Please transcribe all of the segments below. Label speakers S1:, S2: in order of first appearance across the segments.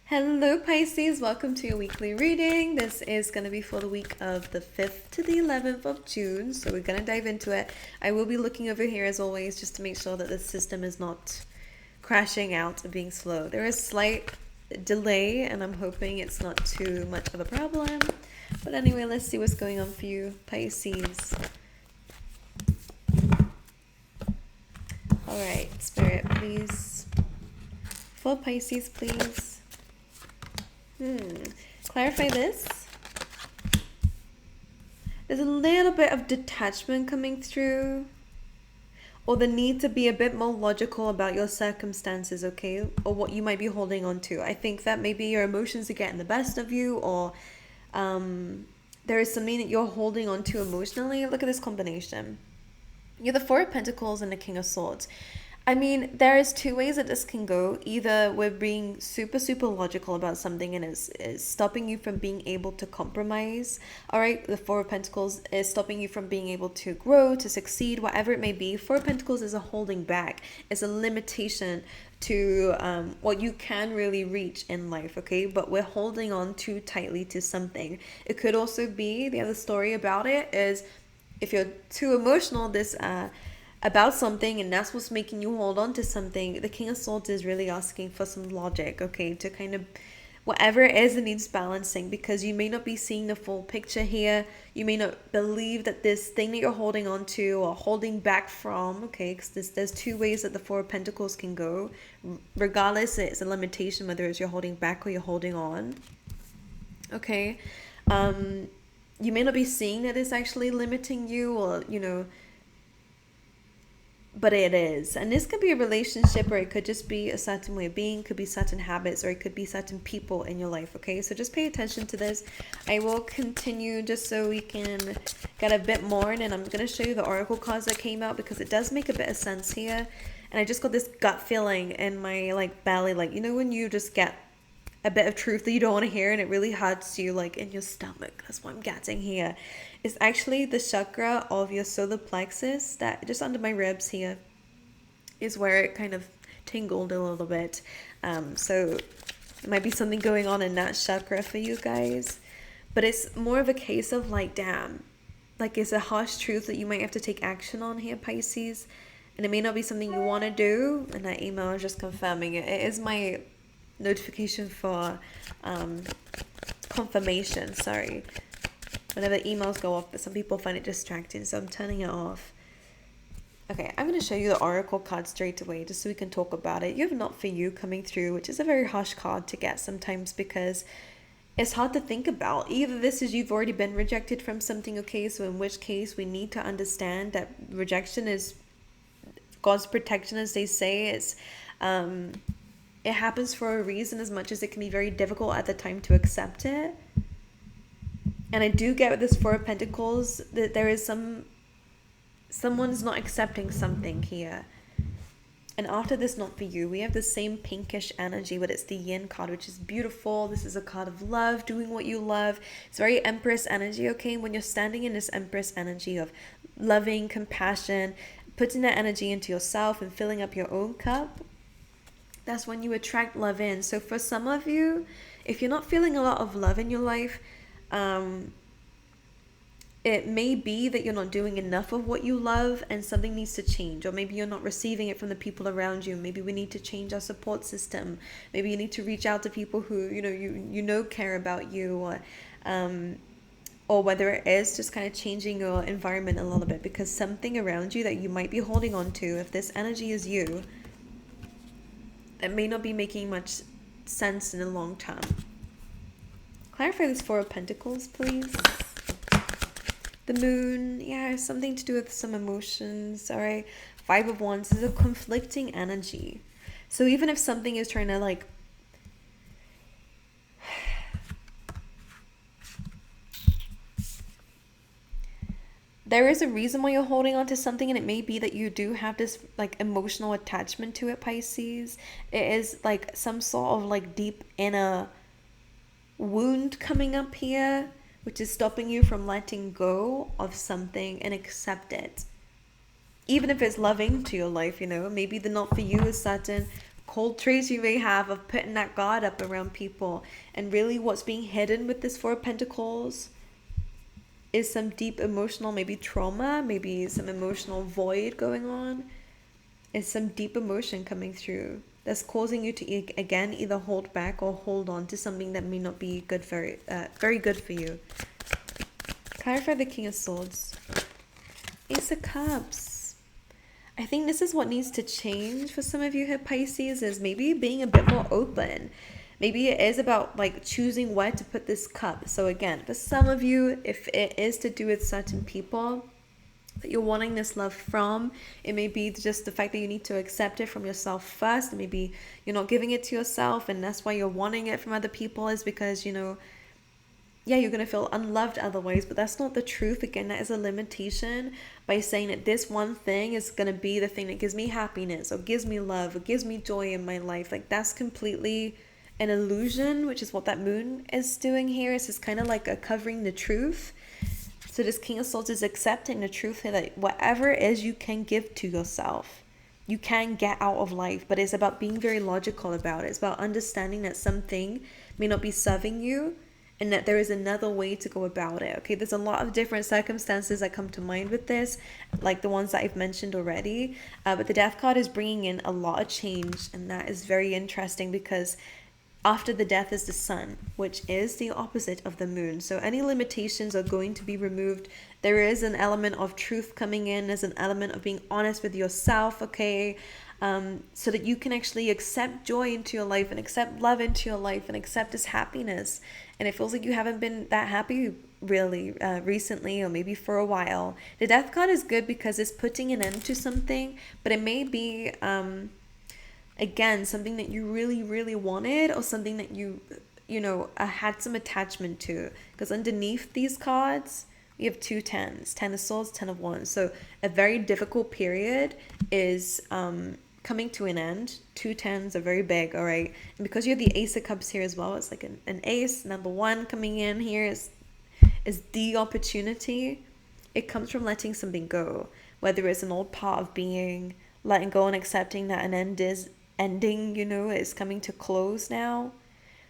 S1: Hello Pisces, welcome to your weekly reading. This is going to be for the week of the 5th to the 11th of June, so we're going to dive into it. I will be looking over here as always just to make sure that the system is not crashing out or being slow. There is slight delay and I'm hoping it's not too much of a problem. But anyway, let's see what's going on for you, Pisces. Alright, Spirit, please. For Pisces, please. Clarify this. There's a little bit of detachment coming through, or the need to be a bit more logical about your circumstances, okay? Or what you might be holding on to. I think that maybe your emotions are getting the best of you, or there is something that you're holding on to emotionally. Look at this combination. You're the Four of Pentacles and the King of Swords. I mean, there is two ways that this can go. Either we're being super, super logical about something and is stopping you from being able to compromise. All right, the Four of Pentacles is stopping you from being able to grow, to succeed, whatever it may be. Four of Pentacles is a holding back. It's a limitation to what you can really reach in life, okay? But we're holding on too tightly to something. It could also be, the other story about it is, if you're too emotional, about something and that's what's making you hold on to something, the King of Swords is really asking for some logic, okay, to kind of whatever it is that needs balancing, because you may not be seeing the full picture here. You may not believe that this thing that you're holding on to or holding back from, okay, because there's two ways that the Four of Pentacles can go. Regardless, it's a limitation whether it's you're holding back or you're holding on, okay. You may not be seeing that it's actually limiting you, or but it is. And this could be a relationship, or it could just be a certain way of being, could be certain habits, or it could be certain people in your life, okay? So just pay attention to this. I will continue just so we can get a bit more, and then I'm going to show you the oracle cards that came out, because it does make a bit of sense here. And I just got this gut feeling in my belly, when you just get a bit of truth that you don't want to hear and it really hurts you in your stomach. That's what I'm getting here. It's actually the chakra of your solar plexus, that just under my ribs here is where it kind of tingled a little bit. So there might be something going on in that chakra for you guys, but it's more of a case of damn, it's a harsh truth that you might have to take action on here, Pisces, and it may not be something you want to do. And that email is just confirming it. It is my notification for confirmation, sorry, whenever emails go off, but some people find it distracting, so I'm turning it off. Okay, I'm going to show you the oracle card straight away just so we can talk about it. You have Not For You coming through, which is a very harsh card to get sometimes because it's hard to think about. Either this is you've already been rejected from something, okay, so in which case we need to understand that rejection is God's protection, as they say. It's it happens for a reason, as much as it can be very difficult at the time to accept it. And I do get with this Four of Pentacles that there is someone's not accepting something here. And after this Not For You, we have the same pinkish energy, but it's the Yin card, which is beautiful. This is a card of love, doing what you love. It's very Empress energy, okay? When you're standing in this Empress energy of loving, compassion, putting that energy into yourself and filling up your own cup, that's when you attract love in. So for some of you, if you're not feeling a lot of love in your life, it may be that you're not doing enough of what you love and something needs to change, or maybe you're not receiving it from the people around you. Maybe we need to change our support system. Maybe you need to reach out to people who care about you, or whether it is just kind of changing your environment a little bit, because something around you that you might be holding on to, if this energy is you, that may not be making much sense in the long term. Clarify this Four of Pentacles, please. The Moon, yeah, something to do with some emotions, all right? Five of Wands is a conflicting energy. So even if something is trying to there is a reason why you're holding on to something, and it may be that you do have this emotional attachment to it, Pisces. It is some sort of deep inner wound coming up here, which is stopping you from letting go of something and accept it. Even if it's loving to your life, maybe the Not For You is certain cold traits you may have of putting that guard up around people. And really what's being hidden with this Four of Pentacles is some deep emotional, maybe trauma, maybe some emotional void going on. Is some deep emotion coming through that's causing you to again either hold back or hold on to something that may not be good, very good for you. Clarify the King of Swords. Ace of Cups. I think this is what needs to change for some of you here, Pisces, is maybe being a bit more open. Maybe it is about like choosing where to put this cup. So again, for some of you, if it is to do with certain people that you're wanting this love from, it may be just the fact that you need to accept it from yourself first. Maybe you're not giving it to yourself, and that's why you're wanting it from other people, is because, you know, yeah, you're going to feel unloved otherwise, but that's not the truth. Again, that is a limitation by saying that this one thing is going to be the thing that gives me happiness or gives me love or gives me joy in my life. Like, that's completely an illusion, which is what that moon is doing here. It's just kind of like a covering the truth. So this King of Swords is accepting the truth here that whatever it is you can give to yourself, you can get out of life, but it's about being very logical about it. It's about understanding that something may not be serving you and that there is another way to go about it. Okay, there's a lot of different circumstances that come to mind with this, like the ones that I've mentioned already. But the Death card is bringing in a lot of change, and that is very interesting because after the Death is the Sun, which is the opposite of the Moon. So any limitations are going to be removed. There is an element of truth coming in. There's an element of being honest with yourself, okay? So that you can actually accept joy into your life and accept love into your life and accept this happiness. And it feels like you haven't been that happy really recently, or maybe for a while. The Death card is good because it's putting an end to something, but it may be again, something that you really, really wanted, or something that you know, had some attachment to. Because underneath these cards, we have two tens, 10 of Swords, 10 of Wands. So a very difficult period is coming to an end. Two tens are very big, all right? And because you have the Ace of Cups here as well, it's like an ace. Number one coming in here is the opportunity. It comes from letting something go, whether it's an old part of being, letting go and accepting that an end is ending, you know, is coming to close now.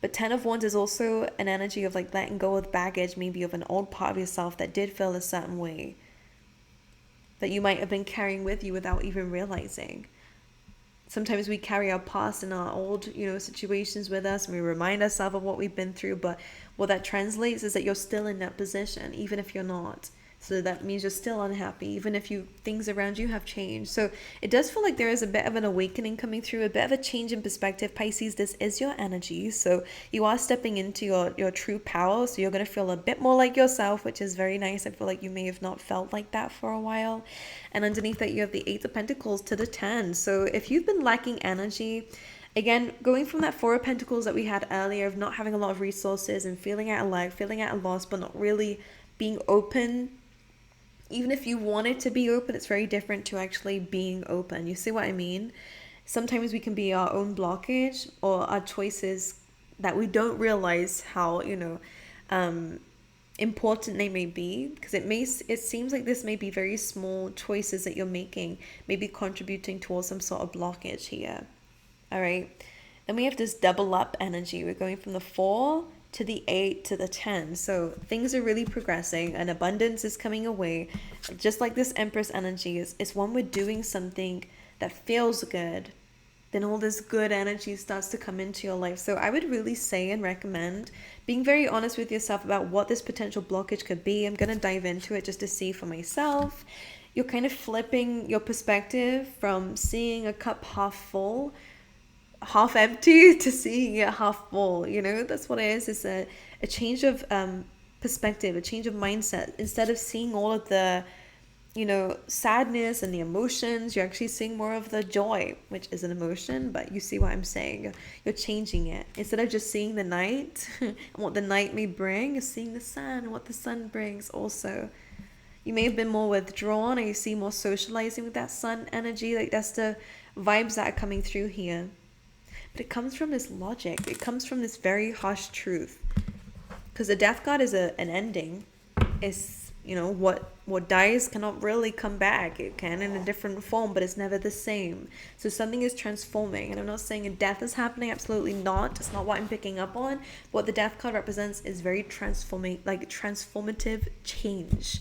S1: But 10 of Wands is also an energy of like letting go of baggage, maybe of an old part of yourself that did feel a certain way that you might have been carrying with you without even realizing. Sometimes we carry our past and our old, you know, situations with us, and we remind ourselves of what we've been through, but what that translates is that you're still in that position, even if you're not. So that means you're still unhappy, even if things around you have changed. So it does feel like there is a bit of an awakening coming through, a bit of a change in perspective. Pisces, this is your energy. So you are stepping into your true power. So you're going to feel a bit more like yourself, which is very nice. I feel like you may have not felt like that for a while. And underneath that, you have the 8 of Pentacles to the 10. So if you've been lacking energy, again, going from that 4 of Pentacles that we had earlier of not having a lot of resources and feeling at a lack, feeling at a loss, but not really being open. Even if you want it to be open, it's very different to actually being open. You see what I mean? Sometimes we can be our own blockage or our choices that we don't realize how, you know, important they may be. Because it seems like this may be very small choices that you're making, maybe contributing towards some sort of blockage here. All right. Then we have this double up energy. We're going from the 4 to the 8 to the 10. So things are really progressing and abundance is coming away. Just like this Empress energy is when we're doing something that feels good, then all this good energy starts to come into your life. So I would really say and recommend being very honest with yourself about what this potential blockage could be. I'm going to dive into it just to see for myself. You're kind of flipping your perspective from seeing a cup half full, half empty, to seeing it half full. You know, that's what it is. It's a change of perspective, a change of mindset. Instead of seeing all of the, you know, sadness and the emotions, you're actually seeing more of the joy, which is an emotion, but you see what I'm saying. You're changing it. Instead of just seeing the night and what the night may bring, you're seeing the sun and what the sun brings also. You may have been more withdrawn, or you see more socializing with that sun energy. Like, that's the vibes that are coming through here. But it comes from this logic. It comes from this very harsh truth. Because the Death card is an ending. It's, what dies cannot really come back. It can in a different form, but it's never the same. So something is transforming, and I'm not saying a death is happening. Absolutely not. It's not what I'm picking up on. What the death card represents is very transformative change,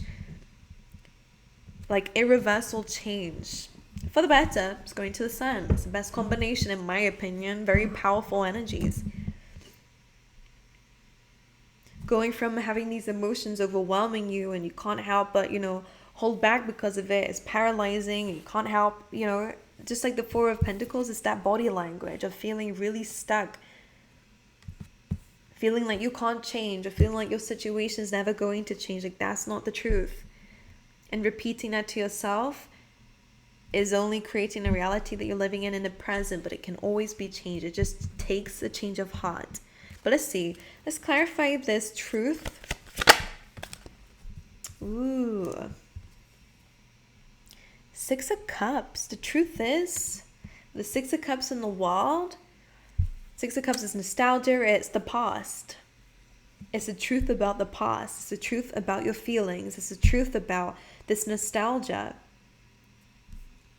S1: like irreversible change for the better. It's going to the sun. It's the best combination in my opinion. Very powerful energies. Going from having these emotions overwhelming you and you can't help but, hold back because of it, is paralyzing. You can't help, just like the Four of Pentacles, it's that body language of feeling really stuck, feeling like you can't change, or feeling like your situation is never going to change. Like, that's not the truth. And repeating that to yourself is only creating a reality that you're living in the present, but it can always be changed. It just takes a change of heart. But let's see. Let's clarify this truth. Ooh. Six of Cups. The truth is, the Six of Cups in the world, Six of Cups is nostalgia. It's the past. It's the truth about the past. It's the truth about your feelings. It's the truth about this nostalgia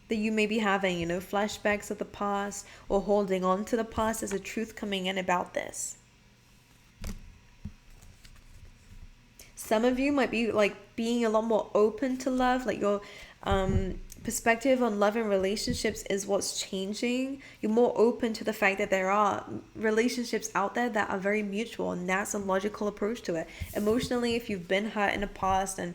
S1: that you may be having, flashbacks of the past or holding on to the past. There's a truth coming in about this. Some of you might be like being a lot more open to love, like your perspective on love and relationships is what's changing. You're more open to the fact that there are relationships out there that are very mutual, and that's a logical approach to it. Emotionally, if you've been hurt in the past and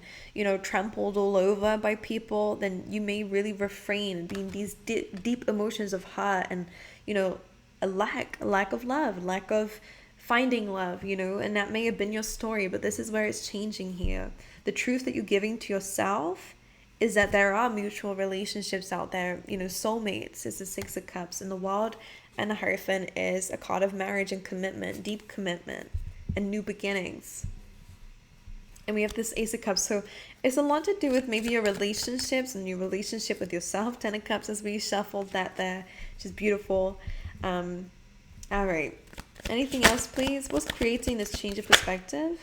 S1: trampled all over by people, then you may really refrain, and being these deep emotions of hurt and a lack of love, lack of finding love, and that may have been your story, but this is where it's changing here. The truth that you're giving to yourself is that there are mutual relationships out there, soulmates is the Six of Cups in the world, and the Hierophant is a card of marriage and commitment, deep commitment and new beginnings. And we have this Ace of Cups, so it's a lot to do with maybe your relationships and your relationship with yourself. 10 of Cups as we shuffled that there, which is beautiful. All right. Anything else, please? What's creating this change of perspective?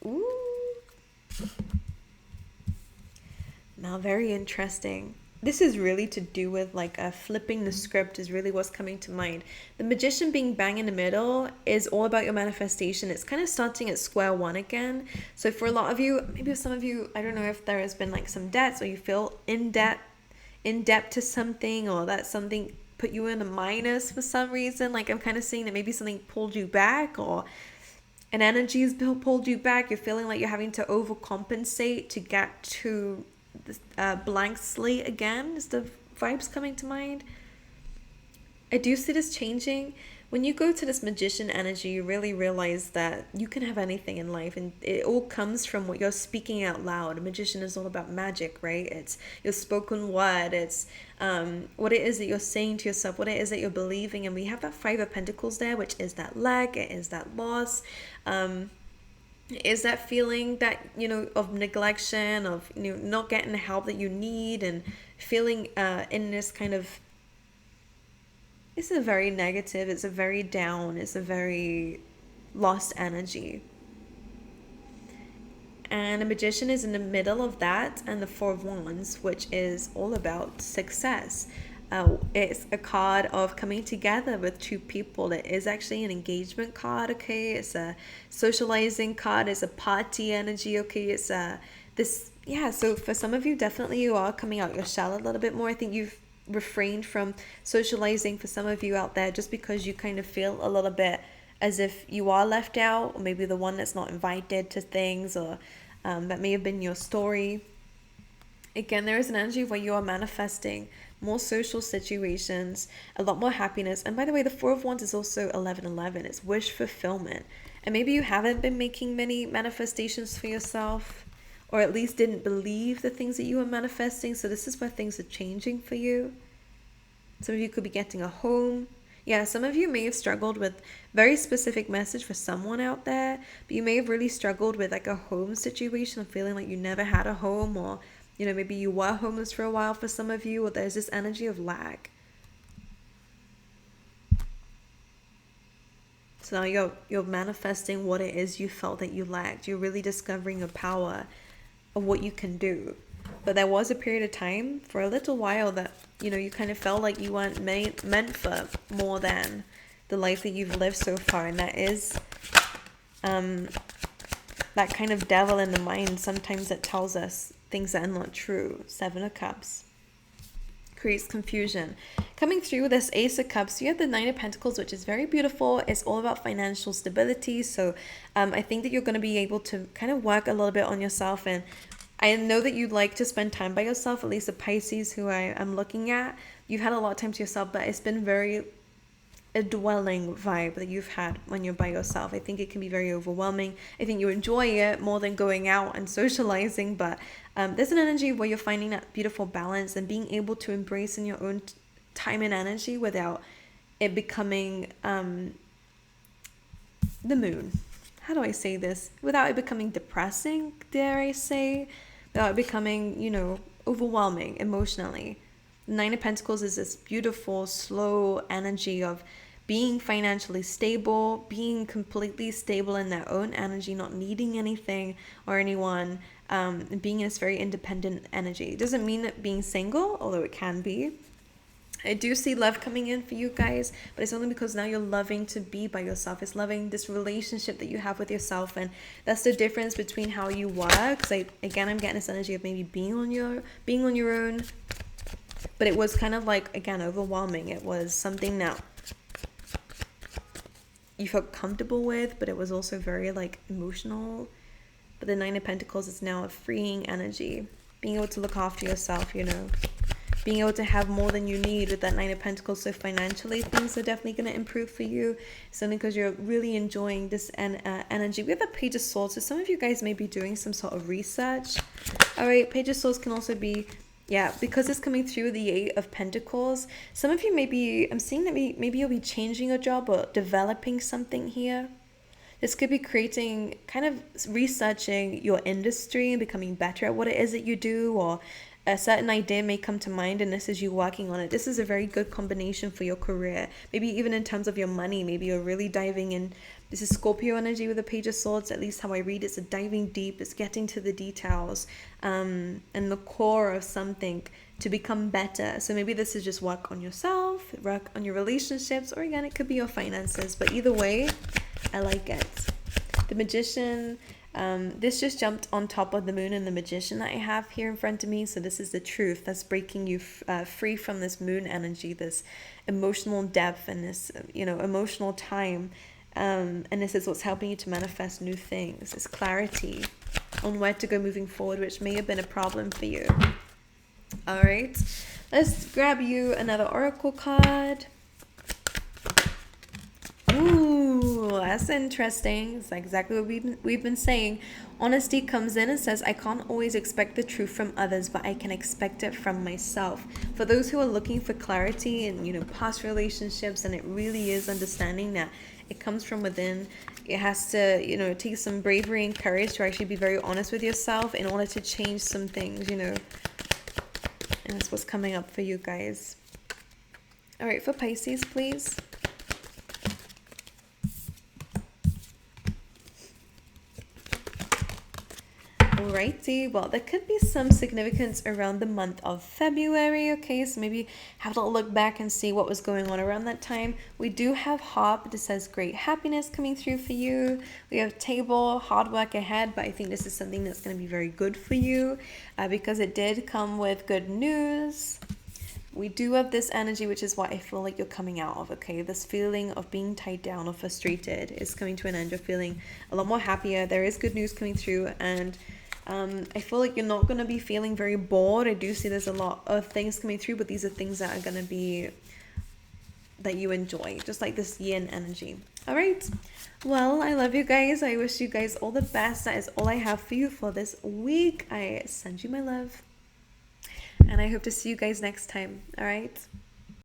S1: Ooh. Now, very interesting. This is really to do with flipping the script is really what's coming to mind. The Magician being bang in the middle is all about your manifestation. It's kind of starting at square one again. So for a lot of you, maybe some of you, I don't know if there has been some debts, or you feel in debt to something, or that something put you in a minus for some reason. I'm kind of seeing that maybe something pulled you back, or an energy has pulled you back. You're feeling like you're having to overcompensate to get to this blank slate again, is the vibes coming to mind. I do see this changing. When you go to this Magician energy, you really realize that you can have anything in life, and it all comes from what you're speaking out loud. A magician is all about magic, right? It's your spoken word. It's what it is that you're saying to yourself, what it is that you're believing. And we have that Five of Pentacles there, which is that lack, it is that loss, is that feeling that of neglection, of not getting the help that you need, and feeling in this kind of, it's a very negative, it's a very down, it's a very lost energy. And a Magician is in the middle of that, and the Four of Wands, which is all about success. It's a card of coming together with two people. It is actually an engagement card, okay? It's a socializing card. It's a party energy, okay? It's so for some of you, definitely you are coming out your shell a little bit more. I think you've refrained from socializing for some of you out there just because you kind of feel a little bit as if you are left out, or maybe the one that's not invited to things, or that may have been your story. Again, there is an energy where you are manifesting more social situations, a lot more happiness. And by the way, the Four of Wands is also 1111. It's wish fulfillment. And maybe you haven't been making many manifestations for yourself, or at least didn't believe the things that you were manifesting. So this is where things are changing for you. Some of you could be getting a home. Yeah, some of you may have struggled with very specific message for someone out there, but you may have really struggled with a home situation, feeling like you never had a home, or maybe you were homeless for a while for some of you, or there's this energy of lack. So now you're manifesting what it is you felt that you lacked. You're really discovering your power of what you can do. But there was a period of time for a little while that, you kind of felt like you weren't meant for more than the life that you've lived so far. And that is that kind of devil in the mind sometimes that tells us things that are not true. 7 of Cups creates confusion. Coming through with this Ace of Cups, you have the 9 of Pentacles, which is very beautiful. It's all about financial stability. So I think that you're going to be able to kind of work a little bit on yourself. And I know that you'd like to spend time by yourself, at least the Pisces who I'm looking at. You've had a lot of time to yourself, but it's been very a dwelling vibe that you've had when you're by yourself. I think it can be very overwhelming. I think you enjoy it more than going out and socializing, but there's an energy where you're finding that beautiful balance and being able to embrace in your own time and energy without it becoming the moon. How do I say this? Without it becoming depressing, dare I say? Without it becoming, overwhelming emotionally. 9 of Pentacles is this beautiful, slow energy of being financially stable, being completely stable in their own energy, not needing anything or anyone, being in this very independent energy. It doesn't mean that being single, although it can be. I do see love coming in for you guys, but it's only because now you're loving to be by yourself. It's loving this relationship that you have with yourself, and that's the difference between how you work. Because I'm getting this energy of maybe being on your own. But it was kind of like, again, overwhelming. It was something that you felt comfortable with, but it was also very like emotional. But the 9 of Pentacles is now a freeing energy. Being able to look after yourself, being able to have more than you need with that 9 of Pentacles. So financially, things are definitely going to improve for you. Simply because you're really enjoying this energy. We have the Page of Swords. So some of you guys may be doing some sort of research. All right, Page of Swords can also be... Yeah, because it's coming through the 8 of Pentacles. Some of you I'm seeing that maybe you'll be changing your job or developing something here. This could be creating, kind of researching your industry and becoming better at what it is that you do, or a certain idea may come to mind and this is you working on it. This is a very good combination for your career. Maybe even in terms of your money, maybe you're really diving in. This is Scorpio energy with the Page of Swords, at least how I read it. It's a diving deep, it's getting to the details and the core of something to become better. So maybe this is just work on yourself, work on your relationships, or again, it could be your finances. But either way, I like it. The Magician, this just jumped on top of the Moon and the Magician that I have here in front of me. So this is the truth that's breaking you free from this Moon energy, this emotional depth and this, emotional time. And this is what's helping you to manifest new things. It's clarity on where to go moving forward, which may have been a problem for you. All right, let's grab you another oracle card. Ooh, that's interesting. It's exactly what we've been saying. Honesty comes in and says, I can't always expect the truth from others, but I can expect it from myself. For those who are looking for clarity in, past relationships, and it really is understanding that it comes from within. It has to, take some bravery and courage to actually be very honest with yourself in order to change some things, And that's what's coming up for you guys. All right, for Pisces, please. Alrighty, well, there could be some significance around the month of February, okay? So maybe have to look back and see what was going on around that time. We do have Harp that says great happiness coming through for you. We have Table, hard work ahead, but I think this is something that's going to be very good for you because it did come with good news. We do have this energy, which is what I feel like you're coming out of, okay? This feeling of being tied down or frustrated is coming to an end. You're feeling a lot more happier. There is good news coming through, and I feel like you're not going to be feeling very bored. I do see there's a lot of things coming through, but these are things that are going to be that you enjoy, just like this yin energy. All right. Well, I love you guys. I wish you guys all the best. That is all I have for you for this week. I send you my love, and I hope to see you guys next time. All right.